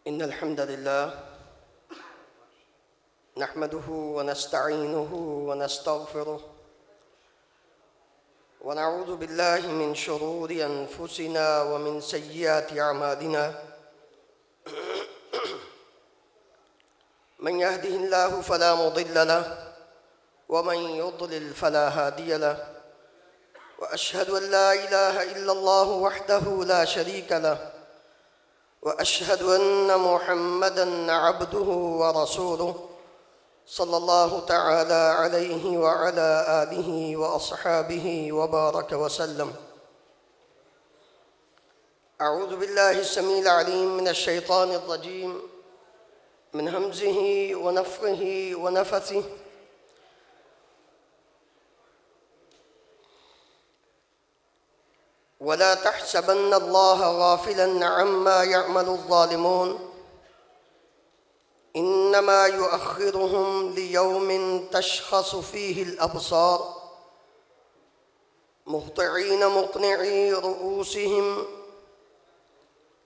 إن الحمد لله نحمده ونستعينه ونستغفره ونعوذ بالله من شرور أنفسنا ومن سيئات أعمالنا من يهده الله فلا مضل له ومن يضلل فلا هادي له وأشهد أن لا إله إلا الله وحده لا شريك له وأشهد أن محمدًا عبده ورسوله صلى الله تعالى عليه وعلى آله وأصحابه وبارك وسلم. أعوذ بالله السميع العليم من الشيطان الرجيم من همزه ونفخه ونفثه. ولا تحسبن الله غافلاً عما يعمل الظالمون إنما يؤخرهم ليوم تشخص فيه الأبصار مهطعين مقنعي رؤوسهم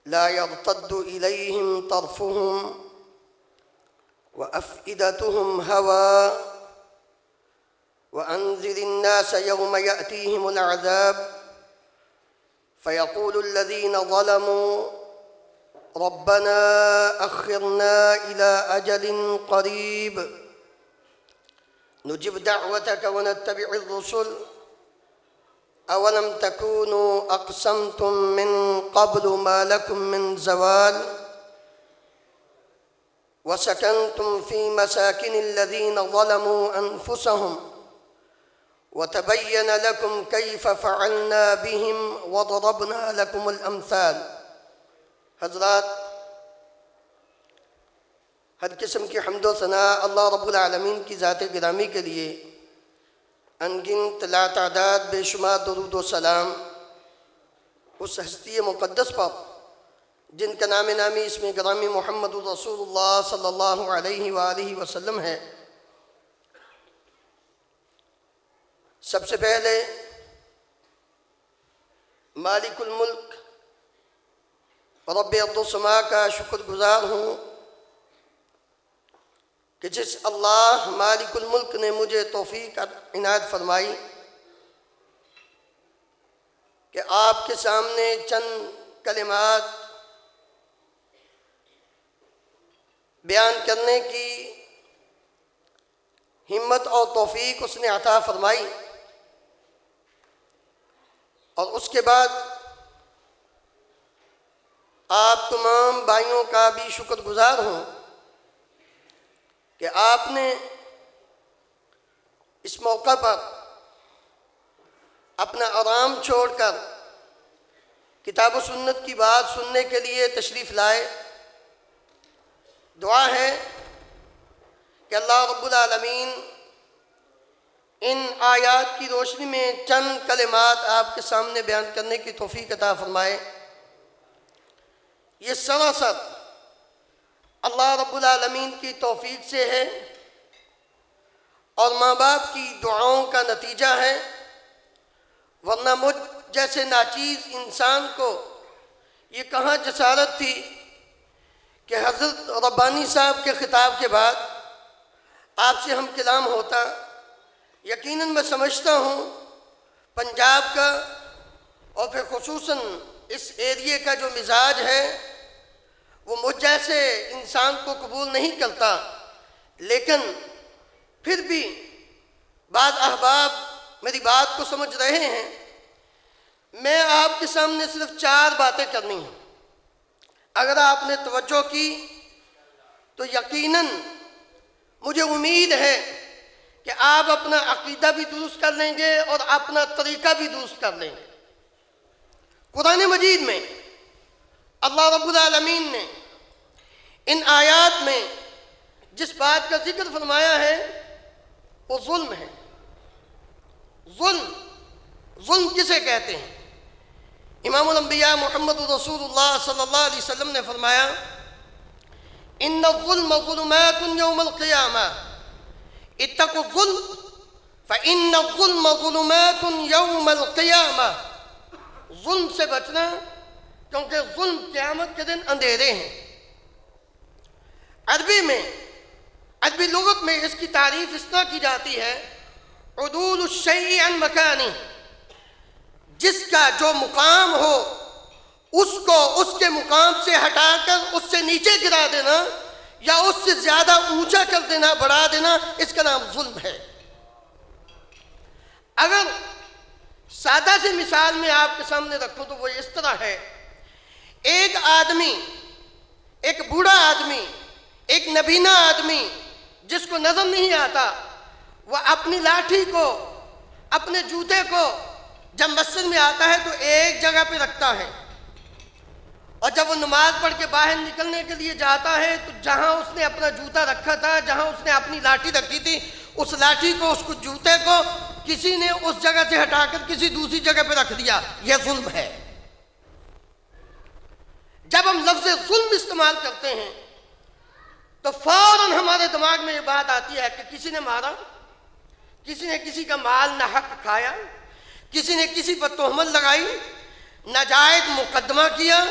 لا يرتد إليهم طرفهم وأفئدتهم هواء وأنذر الناس يوم يأتيهم العذاب فيقول الذين ظلموا ربنا أخرنا إلى أجل قريب نجب دعوتك ونتبع الرسل أولم تكونوا أقسمتم من قبل ما لكم من زوال وسكنتم في مساكن الذين ظلموا أنفسهم وتبين لكم كيف فعلنا بهم وضربنا لكم الأمثال. حضرات، ہر قسم کی حمد و ثناء اللہ رب العالمین کی ذات گرامی کے لیے، انگنت لا تعداد بے شمار درود و سلام اس ہستی مقدس پر جن کا نام نامی اسم گرامی محمد رسول اللہ صلی اللہ علیہ وآلہ وسلم ہے. سب سے پہلے مالک الملک رب ارض و سما کا شکر گزار ہوں کہ جس اللہ مالک الملک نے مجھے توفیق عنایت فرمائی کہ آپ کے سامنے چند کلمات بیان کرنے کی ہمت اور توفیق اس نے عطا فرمائی، اور اس کے بعد آپ تمام بھائیوں کا بھی شکر گزار ہوں کہ آپ نے اس موقع پر اپنا آرام چھوڑ کر کتاب و سنت کی بات سننے کے لیے تشریف لائے. دعا ہے کہ اللہ رب العالمین ان آیات کی روشنی میں چند کلمات آپ کے سامنے بیان کرنے کی توفیق عطا فرمائے. یہ سراسر اللہ رب العالمین کی توفیق سے ہے اور ماں باپ کی دعاؤں کا نتیجہ ہے، ورنہ مجھ جیسے ناچیز انسان کو یہ کہاں جسارت تھی کہ حضرت ربانی صاحب کے خطاب کے بعد آپ سے ہم کلام ہوتا. یقیناً میں سمجھتا ہوں پنجاب کا اور پھر خصوصاً اس ایریے کا جو مزاج ہے وہ مجھ جیسے انسان کو قبول نہیں کرتا، لیکن پھر بھی بعض احباب میری بات کو سمجھ رہے ہیں. میں آپ کے سامنے صرف 4 باتیں کرنی ہیں. اگر آپ نے توجہ کی تو یقیناً مجھے امید ہے کہ آپ اپنا عقیدہ بھی درست کر لیں گے اور اپنا طریقہ بھی درست کر لیں گے. قرآن مجید میں اللہ رب العالمین نے ان آیات میں جس بات کا ذکر فرمایا ہے وہ ظلم ہے. ظلم کسے کہتے ہیں؟ امام الانبیاء محمد رسول اللہ صلی اللہ علیہ وسلم نے فرمایا ان الظلم ظلمات یوم القیامہ اتقوا الظلم فإن الظلم ظلمات یوم القیامہ. ظلم سے بچنا کیونکہ ظلم قیامت کے دن اندھیرے ہیں. عربی میں، عربی لغت میں اس کی تعریف اس طرح کی جاتی ہے، عدول الشیء عن مکانہ، جس کا جو مقام ہو اس کو اس کے مقام سے ہٹا کر اس سے نیچے گرا دینا یا اس سے زیادہ اونچا کر دینا، بڑھا دینا، اس کا نام ظلم ہے۔ اگر سادہ سی مثال میں آپ کے سامنے رکھوں تو وہ اس طرح ہے، ایک آدمی، ایک بوڑھا آدمی، ایک نبینا آدمی جس کو نظر نہیں آتا، وہ اپنی لاٹھی کو، اپنے جوتے کو جب مسجد میں آتا ہے تو ایک جگہ پہ رکھتا ہے، اور جب وہ نماز پڑھ کے باہر نکلنے کے لیے جاتا ہے تو جہاں اس نے اپنا جوتا رکھا تھا، جہاں اس نے اپنی لاٹھی رکھی تھی، اس لاٹھی کو، اس کو جوتے کو کسی نے اس جگہ سے ہٹا کر کسی دوسری جگہ پہ رکھ دیا، یہ ظلم ہے۔ جب ہم لفظ ظلم استعمال کرتے ہیں تو فوراً ہمارے دماغ میں یہ بات آتی ہے کہ کسی نے مارا، کسی نے کسی کا مال ناحق کھایا، کسی نے کسی پر تہمت لگائی، ناجائز مقدمہ کیا،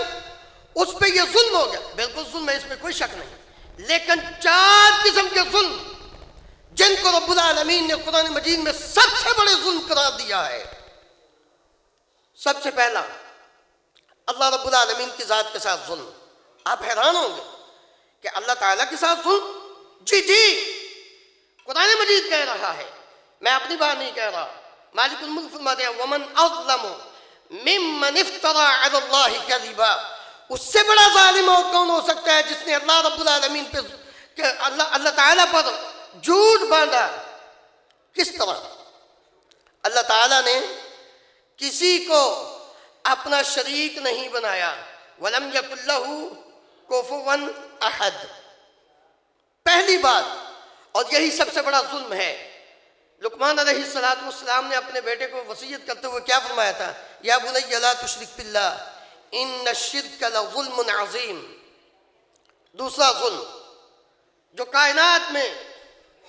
اس پہ یہ ظلم ہو گیا۔ بالکل ظلم ہے، اس میں کوئی شک نہیں، لیکن 4 قسم کے ظلم جن کو رب العالمین نے قرآن مجید میں سب سے بڑے ظلم قرار دیا ہے۔ سب سے پہلا، اللہ رب العالمین کی ذات کے ساتھ ظلم۔ آپ حیران ہوں گے کہ اللہ تعالیٰ کے ساتھ ظلم؟ جی قرآن مجید کہہ رہا ہے، میں اپنی بات نہیں کہہ رہا۔ مالک الملک فرماتے ہیں وَمَنْ أَظْلَمُ مِمَّنِ افْتَرَىٰ عَلَى اللَّهِ كَذِبًا، اس سے بڑا ظالم اور کون ہو سکتا ہے جس نے اللہ رب العالمین پہ، اللہ تعالیٰ پر جھوٹ باندھا۔ کس طرح؟ اللہ تعالیٰ نے کسی کو اپنا شریک نہیں بنایا، وَلَمْ يَكُنْ لَهُ كُفُوًا أَحَدٌ، پہلی بات، اور یہی سب سے بڑا ظلم ہے۔ لقمان علیہ السلام نے اپنے بیٹے کو وصیت کرتے ہوئے کیا فرمایا تھا؟ یا بنی لا تشرک باللہ ان الشرک لظلم عظیم۔ دوسرا ظلم جو کائنات میں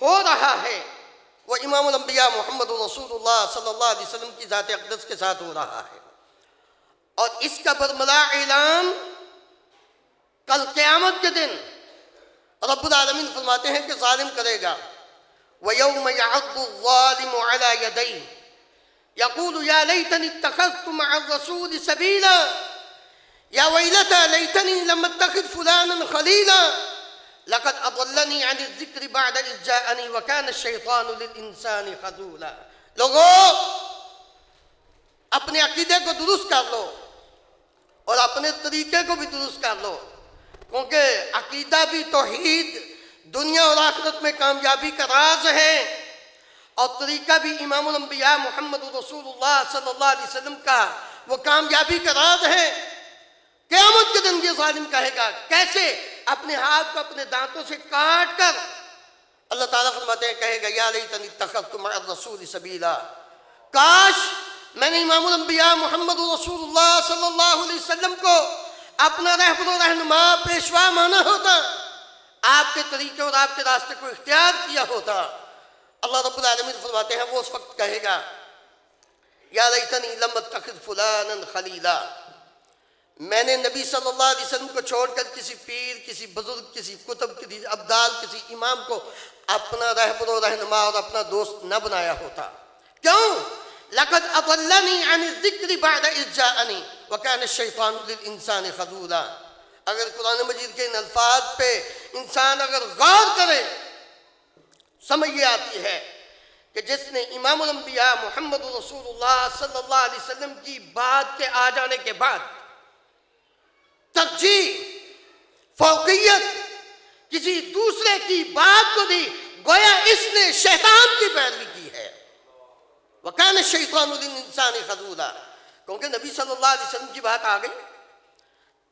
ہو رہا ہے وہ امام الانبیاء محمد رسول اللہ صلی اللہ علیہ وسلم کی ذات اقدس کے ساتھ ہو رہا ہے، اور اس کا برملا اعلان کل قیامت کے دن رب العالمین فرماتے ہیں کہ ظالم کرے گا، وَيَوْمَ يَعَضُّ الظَّالِمُ عَلَى يَدَيْهِ يَقُولُ يَا لَيْتَنِي اتَّخَذْتُ مَعَ الرَّسُولِ سَبِيلًا يَا وَيْلَتَىٰ لَيْتَنِي لَمْ أَتَّخِذْ فُلَانًا خَلِيلًا لَقَدْ أَضَلَّنِي عَنِ الذِّكْرِ بَعْدَ إِذْ جَاءَنِي وَكَانَ الشَّيْطَانُ لِلْإِنسَانِ خَذُولًا۔ لوگو، اپنے عقیدے کو درست کر لو اور اپنے طریقے کو بھی درست کر لو، کیونکہ عقیدہ بھی توحید دنیا اور آخرت میں کامیابی کا راز ہے، اور طریقہ بھی امام الانبیاء محمد رسول اللہ صلی اللہ علیہ وسلم کا وہ کامیابی کا راز ہے۔ قیامت کے دن یہ ظالم کہے گا، کیسے؟ اپنے ہاتھ کو اپنے دانتوں سے کاٹ کر اللہ تعالیٰ فرماتے ہیں، کہے گا یا لیتنی اتخذت مع الرسول سبیلا، کاش میں نے امام الانبیاء محمد رسول اللہ صلی اللہ علیہ وسلم کو اپنا رہبر و رہنما، پیشوا مانا ہوتا، آپ کے طریقے اور آپ کے راستے کو اختیار کیا ہوتا۔ اللہ رب العالمین فرماتے ہیں وہ اس وقت کہے گا یا لیتنی لم اتخذ فلانا خلیلا، میں نے نبی صلی اللہ علیہ وسلم کو چھوڑ کر کسی پیر، کسی بزرگ، کسی کتب، کسی ابدال، کسی امام کو اپنا رہبر و رہنما اور اپنا دوست نہ بنایا ہوتا۔ کیوں؟ لقد اضلنی عن الذکر بعد اذ جاءنی وکان الشیطان للانسان خذولا۔ اگر قرآن مجید کے ان الفاظ پہ انسان اگر غور کرے، سمجھ یہ آتی ہے کہ جس نے امام الانبیاء محمد رسول اللہ صلی اللہ علیہ وسلم کی بات کے آ جانے کے بعد ترجیح، فوقیت کسی دوسرے کی بات کو دی، گویا اس نے شیطان کی پیروی کی ہے۔ وَكَانَ الشَّيْطَانُ لِلْإِنسَانِ خَذُولًا، کیونکہ نبی صلی اللہ علیہ وسلم کی بات آ گئی۔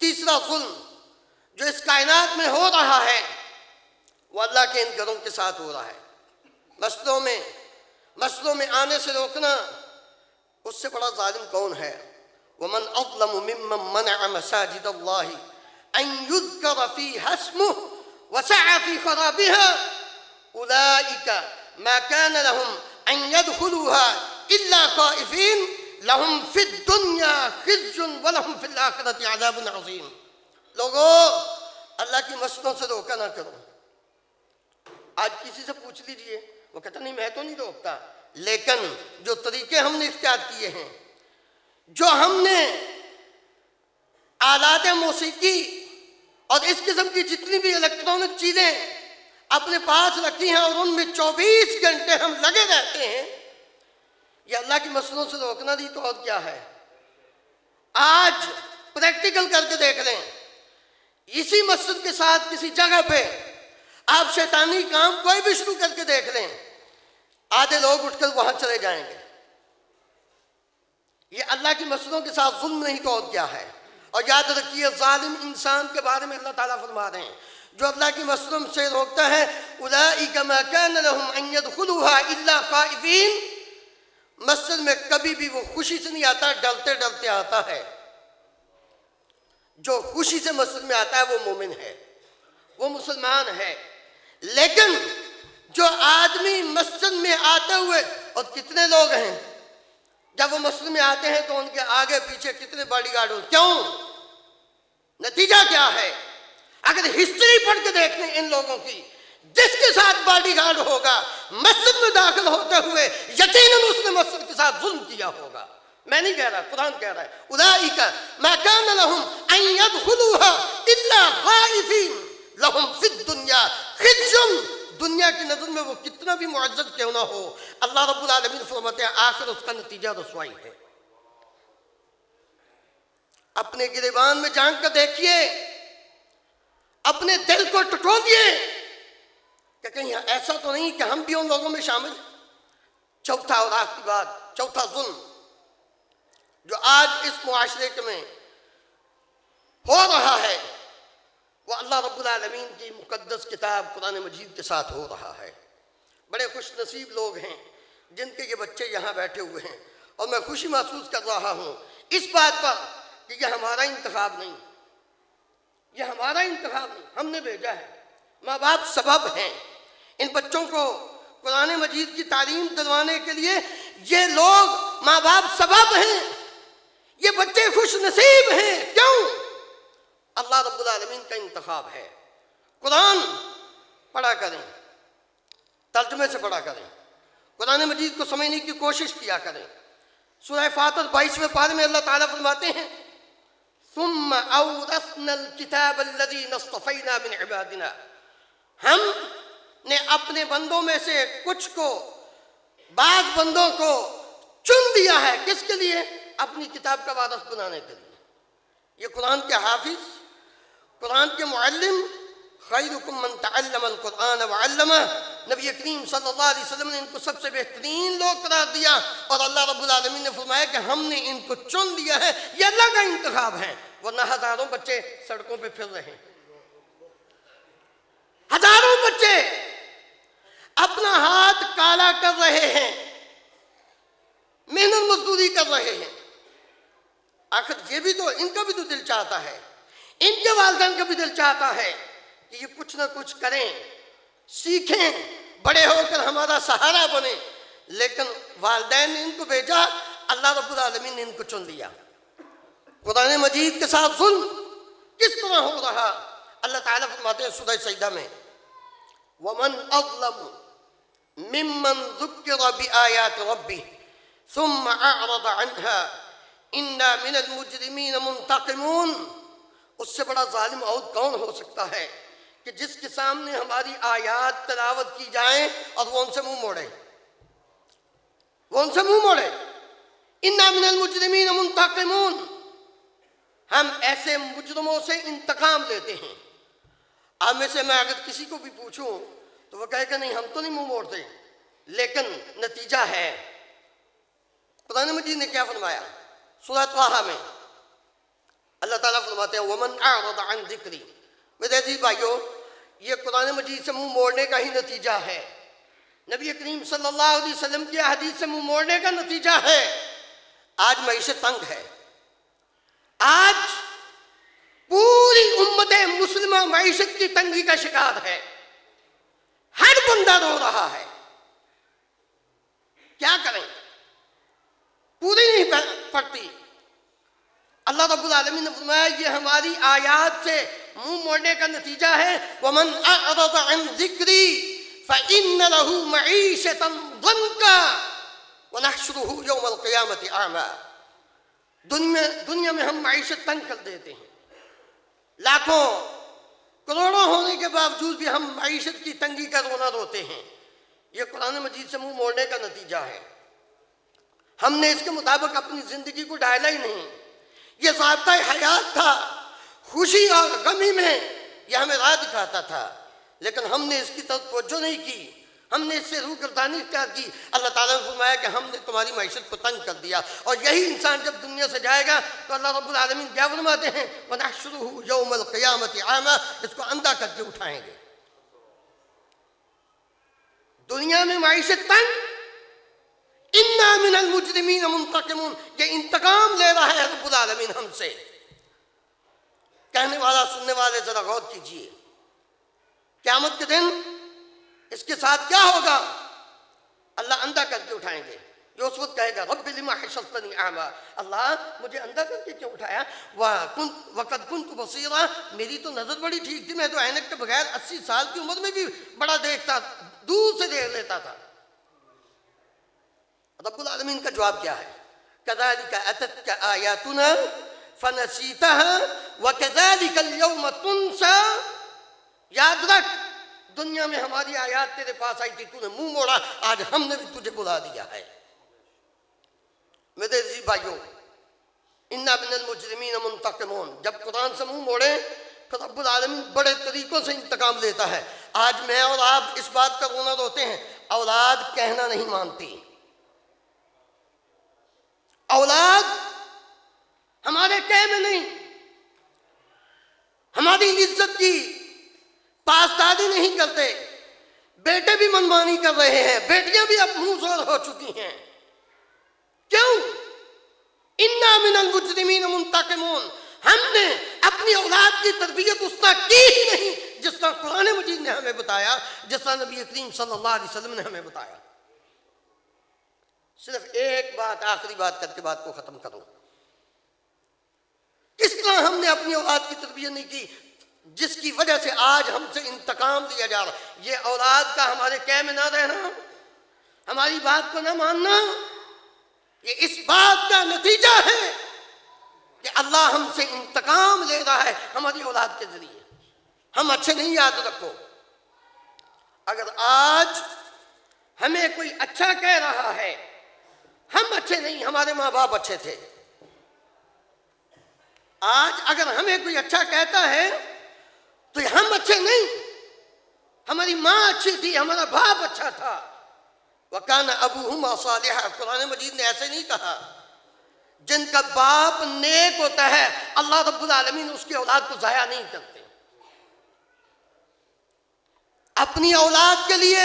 تیسرا ظلم جو اس کائنات میں ہو رہا ہے وہ اللہ کے ان گھروں کے ساتھ ہو رہا ہے۔ مسجدوں میں آنے سے روکنا، اس سے بڑا ظالم کون ہے؟ وَمَنْ أَظْلَمُ مِمَّنْ مَنَعَ مَسَاجِدَ اللَّهِ أَنْ يُذْكَرَ فِيهَا اسْمُهُ وَسَعَى فِي خَرَابِهَا أُولَٰئِكَ مَا كَانَ لَهُمْ أَنْ يَدْخُلُوهَا إِلَّا خَائِفِينَ لَهُمْ فِي الدُّنْيَا خِزْيٌ وَلَهُمْ فِي الْآخِرَةِ عَذَابٌ عَظِيمٌ۔ لوگو، اللہ کی مسجدوں سے روکا نہ کرو، آج کسی سے پوچھ لیجئے، وہ کہتا نہیں میں تو نہیں روکتا، لیکن جو طریقے ہم نے اختیار کیے ہیں، جو ہم نے آلات موسیقی اور اس قسم کی جتنی بھی الیکٹرانک چیزیں اپنے پاس رکھی ہیں اور ان میں 24 گھنٹے ہم لگے رہتے ہیں، یہ اللہ کی مسئلوں سے روکنا نہیں تو اور کیا ہے؟ آج پریکٹیکل کر کے دیکھ لیں، اسی مسجد کے ساتھ کسی جگہ پہ آپ شیطانی کام کوئی بھی شروع کر کے دیکھ لیں، آدھے لوگ اٹھ کر وہاں چلے جائیں گے۔ یہ اللہ کی مسجدوں کے ساتھ ظلم نہیں تو اور کیا ہے؟ اور یاد رکھیے ظالم انسان کے بارے میں اللہ تعالیٰ فرما رہے ہیں، جو اللہ کی مسجدوں سے روکتا ہے، اولئک ما کان لهم ان يدخلوها الا خائفین، مسجد میں کبھی بھی وہ خوشی سے نہیں آتا، ڈرتے ڈرتے آتا ہے۔ جو خوشی سے مسجد میں آتا ہے وہ مومن ہے، وہ مسلمان ہے۔ لیکن جو آدمی مسجد میں آتے ہوئے، اور کتنے لوگ ہیں جب وہ مسجد میں آتے ہیں تو ان کے آگے پیچھے کتنے باڈی گارڈ ہو، کیوں؟ نتیجہ کیا ہے؟ اگر ہسٹری پڑھ کے دیکھ لیں ان لوگوں کی، جس کے ساتھ باڈی گارڈ ہوگا مسجد میں داخل ہوتے ہوئے یقیناً اس نے مسجد کے ساتھ ظلم کیا ہوگا۔ میں نہیں کہہ رہا، قرآن کہہ رہا ہے، اولئک ما کان لهم ان يدخلوها الا خائفین لهم فی الدنیا خزی، دنیا کی نظر میں وہ کتنا بھی معزز کیوں نہ ہو، اللہ رب العالمین فرماتے ہیں آخر اس کا نتیجہ رسوائی ہے۔ اپنے گریبان میں جھانک کر دیکھیے، اپنے دل کو ٹٹولیے کہ کہیں ایسا تو نہیں کہ ہم بھی ان لوگوں میں شامل ہیں۔ چوتھا اور آخری بات، چوتھا ظلم جو آج اس معاشرے میں ہو رہا ہے، وہ اللہ رب العالمین کی مقدس کتاب قرآن مجید کے ساتھ ہو رہا ہے۔ بڑے خوش نصیب لوگ ہیں جن کے یہ بچے یہاں بیٹھے ہوئے ہیں، اور میں خوشی محسوس کر رہا ہوں اس بات پر کہ یہ ہمارا انتخاب نہیں، یہ ہمارا انتخاب نہیں، ہم نے بھیجا ہے۔ ماں باپ سبب ہیں ان بچوں کو قرآن مجید کی تعلیم دلوانے کے لیے، یہ لوگ ماں باپ سبب ہیں، یہ بچے خوش نصیب ہیں۔ کیوں؟ اللہ رب العالمین کا انتخاب ہے۔ قرآن پڑھا کریں، ترجمے سے پڑھا کریں، قرآن مجید کو سمجھنے کی کوشش کیا کریں۔ سورہ فاطر 22ویں پارے میں اللہ تعالیٰ فرماتے ہیں ثم اورثنا الکتاب الذین اصطفینا من عبادنا، ہم نے اپنے بندوں میں سے کچھ کو، بعض بندوں کو چن دیا ہے، کس کے لیے؟ اپنی کتاب کا وارث بنانے کے لیے۔ یہ قرآن کے حافظ، قرآن کے معلم، خیرکم من تعلم القرآن وعلمہ، نبی کریم صلی اللہ علیہ وسلم نے ان کو سب سے بہترین لوگ قرار دیا، اور اللہ رب العالمین نے فرمایا کہ ہم نے ان کو چن لیا ہے، یہ اللہ کا انتخاب ہے، ورنہ ہزاروں بچے سڑکوں پہ پھر رہے ہیں، ہزاروں بچے اپنا ہاتھ کالا کر رہے ہیں، محنت مزدوری کر رہے ہیں۔ آخر یہ بھی تو، ان کا بھی تو دل چاہتا ہے، ان کے والدین کا بھی دل چاہتا ہے کہ یہ کچھ نہ کچھ کریں، سیکھیں، بڑے ہو کر ہمارا سہارا بنے، لیکن والدین نے ان کو بھیجا، اللہ رب العالمین نے ان کو چن لیا۔ قرآن مجید کے ساتھ ظلم کس طرح ہو رہا؟ اللہ تعالیٰ فرماتے ہیں سورہ سجدہ میں وَمَنْ أَظْلَمُ مِمَّنْ ذُكِّرَ بِآيَاتِ رَبِّهِ ثُمَّ أَعْرَضَ عَنْهَا إِنَّا مِنَ الْمُجْرِمِينَ مُنْتَقِمُونَ۔ اس سے بڑا ظالم اور کون ہو سکتا ہے کہ جس کے سامنے ہماری آیات تلاوت کی جائیں اور وہ ان سے منہ موڑے، وہ ان سے منہ موڑے۔ اِنَّا مِنَ الْمُجْرِمِينَ مُنْتَقِمُونَ، ہم ایسے مجرموں سے انتقام لیتے ہیں۔ اب میں سے میں اگر کسی کو بھی پوچھوں تو وہ کہے کہ نہیں ہم تو نہیں منہ موڑتے، لیکن نتیجہ ہے قرآن مجید نے کیا فرمایا؟ سورہ طٰہٰ میں اللہ تعالیٰ فرماتے ہیں وَمَنْ أَعْرَضَ عَنْ ذِكْرِي۔ میرے عزیز بھائیو، یہ قرآن مجید سے منہ موڑنے کا ہی نتیجہ ہے، نبی کریم صلی اللہ علیہ وسلم کی حدیث سے منہ موڑنے کا نتیجہ ہے۔ آج معیشت تنگ ہے، آج پوری امت مسلمہ معیشت کی تنگی کا شکار ہے، ہر بندہ رو رہا ہے، کیا کریں؟ پوری نہیں پڑتی۔ اللہ رب العالمین نے فرمایا یہ ہماری آیات سے منہ موڑنے کا نتیجہ ہے وَمَنْ أَعْرَضَ عَنْ ذِكْرِي فَإِنَّ لَهُ مَعِيشَةً ضَنْكًا وَنَحْشُرُهُ يَوْمَ الْقِيَامَةِ أَعْمَى۔ دنیا میں ہم معیشت تنگ کر دیتے ہیں، لاکھوں کروڑوں ہونے کے باوجود بھی ہم معیشت کی تنگی کا رونا روتے ہیں۔ یہ قرآن مجید سے منہ موڑنے کا نتیجہ ہے۔ ہم نے اس کے مطابق اپنی زندگی کو ڈھالا ہی نہیں۔ یہ ضابطہ حیات تھا، خوشی اور غمی میں یہ ہمیں راہ دکھاتا تھا، لیکن ہم نے اس کی طرف توجہ نہیں کی، ہم نے اس سے روگردانی اختیار کی۔ اللہ تعالیٰ نے فرمایا کہ ہم نے تمہاری معیشت کو تنگ کر دیا، اور یہی انسان جب دنیا سے جائے گا تو اللہ رب العالمین کیا فرماتے ہیں؟ وَنَحْشُرُهُ يَوْمَ الْقِيَامَةِ أَعْمَى، اس کو اندھا کر کے اٹھائیں گے۔ دنیا میں معیشت تنگ، اِنَّا مِنَ الْمُجْرِمِينَ مُنْتَقِمُونَ، یہ انتقام لے رہا ہے رب العالمین ہم سے۔ کہنے والا سننے والے ذرا غور کیجئے، قیامت کے دن اس کے ساتھ کیا ہوگا؟ اللہ اندھا کر کے اٹھائیں گے۔ یہ اس وقت کہے گا رب لما حشرتنی اعمی، اللہ مجھے اندھا کر کے کیوں اٹھایا؟ وقد كنت بصیرا، میری تو نظر بڑی ٹھیک تھی، میں تو عینک کے بغیر 80 سال کی عمر میں بھی بڑا دیکھتا، دور سے دیکھ لیتا تھا۔ رب العالمین کا جواب کیا ہے؟ كذلك أتتك آياتنا فنسيتها وكذلك اليوم تنسى، یاد رکھ دنیا میں ہماری آیات تیرے پاس آئی تھی، تو نے منہ موڑا، آج ہم نے بھی تجھے بلا دیا ہے۔ میرے عزیز بھائیوں، اِنَّا مِنَ الْمُجْرِمِينَ مُنْتَقِمُونَ، جب قرآن سے منہ موڑے پھر رب العالمین بڑے طریقوں سے انتقام لیتا ہے۔ آج میں اور آپ اس بات کا رونا روتے ہیں، اولاد کہنا نہیں مانتی، اولاد ہمارے کہہ میں نہیں، ہماری عزت کی پاسداری نہیں کرتے۔ بیٹے بھی منمانی کر رہے ہیں، بیٹیاں بھی اب منہ زور ہو چکی ہیں۔ کیوں؟ اِنَّا مِنَ الْمُجْرِمِينَ مُنْتَقِمُونَ، ہم نے اپنی اولاد کی تربیت اس طرح کی ہی نہیں جس طرح قرآن مجید نے ہمیں بتایا، جس طرح نبی کریم صلی اللہ علیہ وسلم نے ہمیں بتایا۔ صرف ایک بات، آخری بات کر کے بات کو ختم کروں۔ کس طرح ہم نے اپنی اولاد کی تربیت نہیں کی جس کی وجہ سے آج ہم سے انتقام لیا جا رہا؟ یہ اولاد کا ہمارے کہہ میں نہ رہنا، ہماری بات کو نہ ماننا، یہ اس بات کا نتیجہ ہے کہ اللہ ہم سے انتقام لے رہا ہے ہماری اولاد کے ذریعے۔ ہم اچھے نہیں، یاد رکھو، اگر آج ہمیں کوئی اچھا کہہ رہا ہے، ہم اچھے نہیں، ہمارے ماں باپ اچھے تھے۔ آج اگر ہمیں کوئی اچھا کہتا ہے تو ہم اچھے نہیں، ہماری ماں اچھی تھی، ہمارا باپ اچھا تھا۔ وَكَانَ أَبُوهُمَا صَالِحًا، قرآن مجید نے ایسے نہیں کہا۔ جن کا باپ نیک ہوتا ہے اللہ رب العالمین اس کی اولاد کو ضائع نہیں کرتے۔ اپنی اولاد کے لیے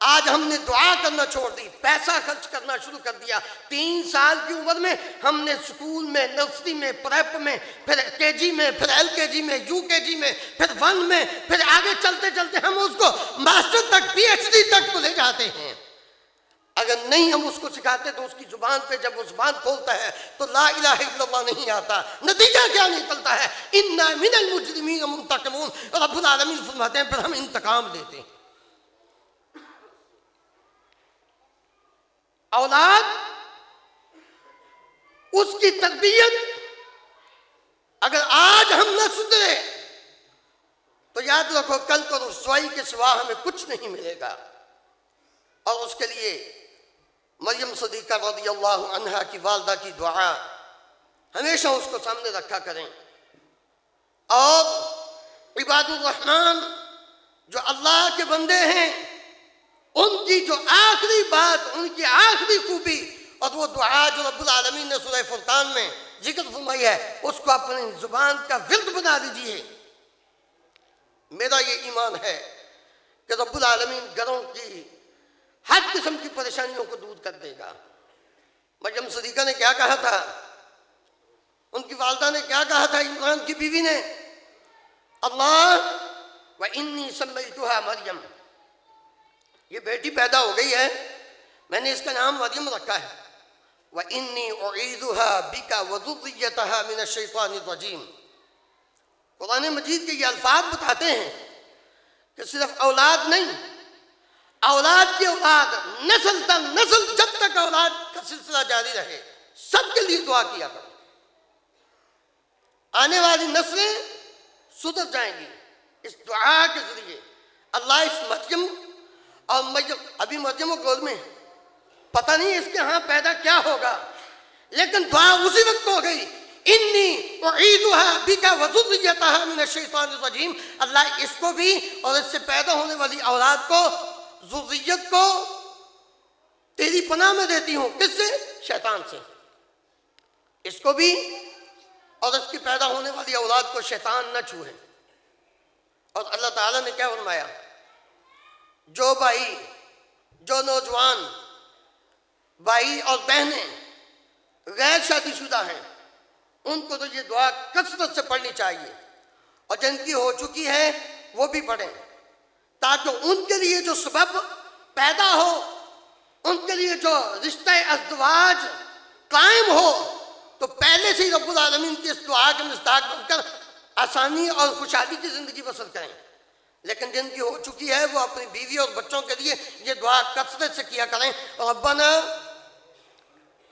آج ہم نے دعا کرنا چھوڑ دی، پیسہ خرچ کرنا شروع کر دیا۔ 3 سال کی عمر میں ہم نے سکول میں، نرسری میں، پریپ میں، پھر KG میں، پھر LKG میں، UKG میں، پھر 1 میں، پھر آگے چلتے چلتے ہم اس کو ماسٹر تک، PhD تک تو لے جاتے ہیں۔ اگر نہیں ہم اس کو سکھاتے تو اس کی زبان پہ جب وہ زبان کھولتا ہے تو لا الہ الا اللہ نہیں آتا۔ نتیجہ کیا نکلتا ہے؟ اِنَّا مِنَ الْمُجْرِمِينَ مُنْتَقِمُونَ، رب العالمین فرماتے ہیں پھر ہم انتقام لیتے ہیں۔ اولاد اس کی تربیت اگر آج ہم نہ سدھرے تو یاد رکھو کل کو رسوائی کے سوا ہمیں کچھ نہیں ملے گا۔ اور اس کے لیے مریم صدیقہ رضی اللہ عنہا کی والدہ کی دعا ہمیشہ اس کو سامنے رکھا کریں۔ اور عباد الرحمن جو اللہ کے بندے ہیں، ان کی جو آخری بات، ان کی آخری خوبی اور وہ دعا جو رب العالمین نے سورہ فرقان میں ذکر فرمائی ہے، اس کو اپنی زبان کا ورد بنا دیجئے۔ میرا یہ ایمان ہے کہ رب العالمین گھروں کی ہر قسم کی پریشانیوں کو دور کر دے گا۔ مریم صدیقہ نے کیا کہا تھا؟ ان کی والدہ نے کیا کہا تھا؟ عمران کی بیوی نے، اللہ وَإِنِّي سَمَّيْتُهَا مریم، یہ بیٹی پیدا ہو گئی ہے، میں نے اس کا نام مریم رکھا ہے۔ وَإِنِّي أُعِيذُهَا بِكَ وَذُرِّيَّتَهَا مِنَ الشَّيْطَانِ الرَّجِيمِ، قرآن مجید کے یہ الفاظ بتاتے ہیں کہ صرف اولاد نہیں، اولاد کی اولاد، نسل تا نسل، جب تک اولاد کا سلسلہ جاری رہے سب کے لیے دعا کیا کرو. آنے والی نسلیں سدھر جائیں گی اس دعا کے ذریعے. اللہ اس مریم اور ابھی مریم و گود میں پتہ نہیں اس کے ہاں پیدا کیا ہوگا، لیکن دعا اسی وقت ہو گئی، انی اعیدھا بک وذریتھا من الشیطان الرجیم. اللہ اس کو بھی اور اس سے پیدا ہونے والی اولاد کو، ذریت کو تیری پناہ میں دیتی ہوں. کس سے؟ شیطان سے. اس کو بھی اور اس کی پیدا ہونے والی اولاد کو شیطان نہ چھوئے. اور اللہ تعالیٰ نے کیا فرمایا؟ جو بھائی، جو نوجوان بھائی اور بہنیں غیر شادی شدہ ہیں ان کو تو یہ دعا کثرت سے پڑھنی چاہیے، اور جن کی ہو چکی ہے وہ بھی پڑھیں، تاکہ ان کے لیے جو سبب پیدا ہو، ان کے لیے جو رشتہ ازدواج قائم ہو، تو پہلے سے ہی رب العالمین کی اس دعا کے مصداق بن کر آسانی اور خوشحالی کی زندگی بسر کریں. لیکن جن کی ہو چکی ہے وہ اپنی بیوی اور بچوں کے لیے یہ دعا کثرت سے کیا کریں. ربنا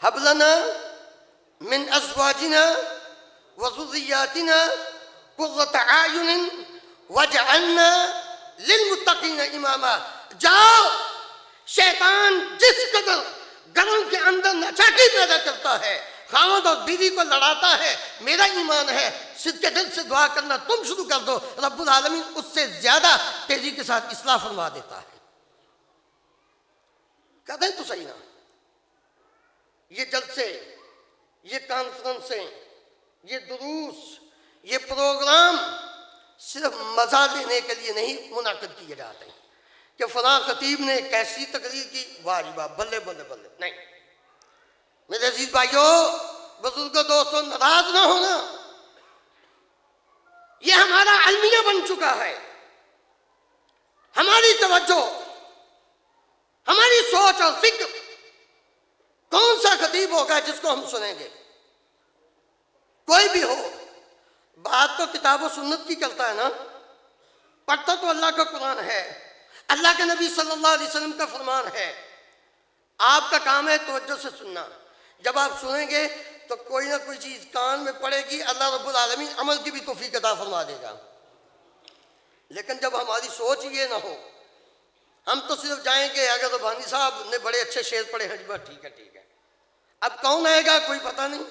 ہب لنا من ازواجنا وذریاتنا قرۃ اعین واجعلنا للمتقین اماما. جاؤ، شیطان جس قدر گھروں کے اندر ناچاکی پیدا کرتا ہے، خاوند اور بیوی کو لڑاتا ہے، میرا ایمان ہے صدق دل سے دعا کرنا تم شروع کر دو، رب العالمین اس سے زیادہ تیزی کے ساتھ اصلاح فرما دیتا ہے. کہتے ہیں تو صحیح نا، یہ جلسے، یہ کانفرنسیں، یہ دروس، یہ پروگرام صرف مزہ لینے کے لیے نہیں منعقد کیے جاتے ہیں کہ فلاں خطیب نے کیسی تقریر کی، واہ جی واہ، بلے بلے بلے. نہیں میرے عزیز بھائیوں، بزرگوں، دوستوں، ناراض نہ ہونا، یہ ہمارا المیہ بن چکا ہے. ہماری توجہ، ہماری سوچ اور فکر، کون سا خطیب ہوگا جس کو ہم سنیں گے؟ کوئی بھی ہو، بات تو کتاب و سنت کی کرتا ہے نا، پڑھتا تو اللہ کا قرآن ہے، اللہ کے نبی صلی اللہ علیہ وسلم کا فرمان ہے. آپ کا کام ہے توجہ سے سننا. جب آپ سنیں گے تو کوئی نہ کوئی چیز کان میں پڑے گی، اللہ رب العالمین عمل کی بھی توفیق عطا فرما دے گا. لیکن جب ہماری سوچ یہ نہ ہو، ہم تو صرف جائیں گے اگر ربانی صاحب نے بڑے اچھے شعر پڑھے ہیں، بس ٹھیک ہے ٹھیک ہے. اب کون آئے گا کوئی پتہ نہیں،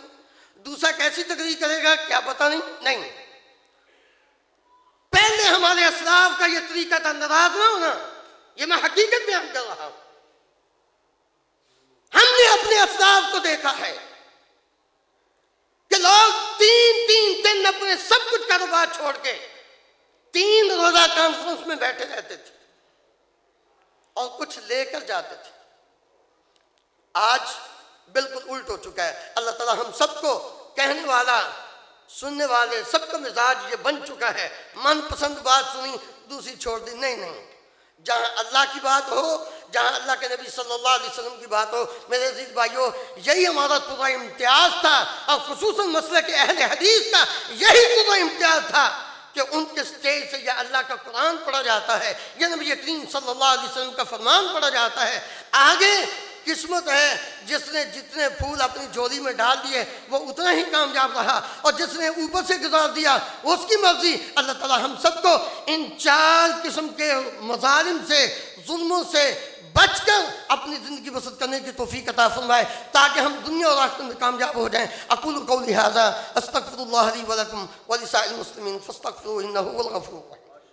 دوسرا کیسی تقریر کرے گا کیا پتہ نہیں. پہلے ہمارے اسلاف کا یہ طریقہ تھا، ناراض نہ ہونا، یہ میں حقیقت بیان کر رہا ہوں. ہم نے اپنے اسلاف کو دیکھا ہے کہ لوگ تین دن اپنے سب کچھ کاروبار چھوڑ کے 3 روزہ کانفرنس میں بیٹھے رہتے تھے اور کچھ لے کر جاتے تھے. آج بالکل الٹ ہو چکا ہے. اللہ تعالیٰ ہم سب کو کہنے والا، سننے والے سب کا مزاج یہ بن چکا ہے، من پسند بات سنی دوسری چھوڑ دی. نہیں، جہاں اللہ کی بات ہو، جہاں اللہ کے نبی صلی اللہ علیہ وسلم کی بات ہو. میرے عزیز بھائیوں، یہی ہمارا پورا امتیاز تھا، اور خصوصاً مسئلہ کے اہل حدیث کا یہی پورا امتیاز تھا کہ ان کے سٹیج سے یا اللہ کا قرآن پڑھا جاتا ہے یا نبی کریم صلی اللہ علیہ وسلم کا فرمان پڑھا جاتا ہے. آگے قسمت ہے، جس نے جتنے پھول اپنی جھولی میں ڈال دیے وہ اتنا ہی کامیاب رہا، اور جس نے اوپر سے گزار دیا اس کی مرضی. اللہ تعالیٰ ہم سب کو ان 4 قسم کے مظالم سے، ظلموں سے بچ کر اپنی زندگی بسر کرنے کی توفیق عطا فرمائے، تاکہ ہم دنیا اور آخرت میں کامیاب ہو جائیں. اقول قولی ھذا استغفر اللہ لی ولکم ولسائر المسلمین فاستغفروہ انہ هو الغفور الرحیم.